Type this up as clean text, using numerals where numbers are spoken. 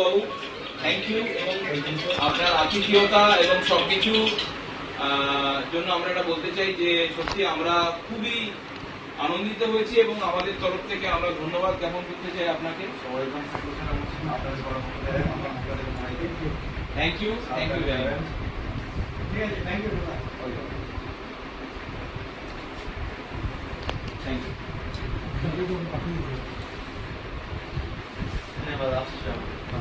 Babu, thank you. এবং আপনার আতিথেয়তা এবং সবকিছু জন্য আমরা এটা বলতে চাই যে সত্যি আমরা খুবই আনন্দিত হয়েছি এবং আমাদের তরফ থেকে আমরা ধন্যবাদ জ্ঞাপন করতে চাই আপনাকে। Thank you, thank you very much. ঠিক আছে, থ্যাংক ইউ, থ্যাংক ইউ। ধন্যবাদ।